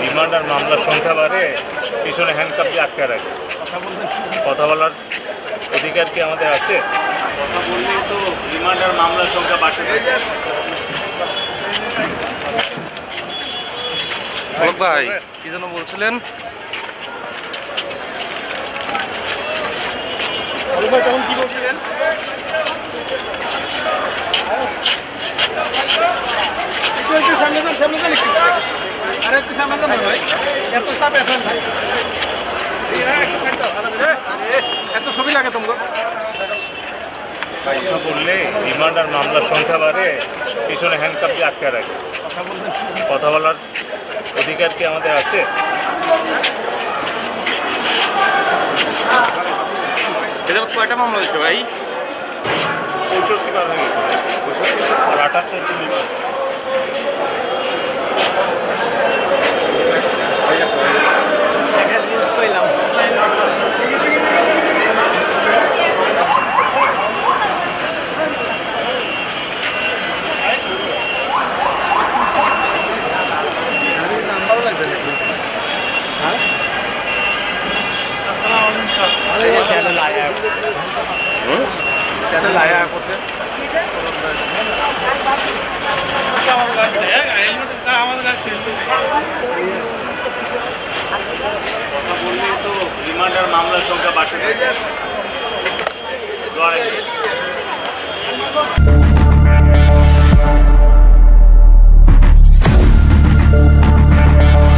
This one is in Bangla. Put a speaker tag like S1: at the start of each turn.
S1: রিমান্ড আর মামলার সংখ্যা বাড়ে, পিছনে হ্যান্ডকাপ দিয়ে আটকে রাখে। কথা বলার অধিকার কি আমাদের আছে? কথা বললেই তো রিমান্ড আর মামলার সংখ্যা বাড়তে থাকে।
S2: ভাই কি যেন বলছিলেন?
S3: কি বলছিলেন? একটু সামনে যান আর একটু সামনে যান ভাই, এত চাপ এখন ভাই, এত ছবি লাগে তোমাকে।
S1: কথা বললে রিমান্ড আর মামলার সংখ্যা বাড়ে, পিছনে হ্যান্ডকাপ দিয়ে আটকে রাখে। কথা বলার অধিকার কি আমাদের আছে?
S2: এটা কয়টা মামলা হয়েছে ভাই?
S1: 65 বার হয়ে গেছে আর 78 দিন।
S3: चैनल आया है, चैनल आया है कुछ
S1: কথা বললেই তো রিমান্ড আর মামলার সংখ্যা বাড়তে থাকে।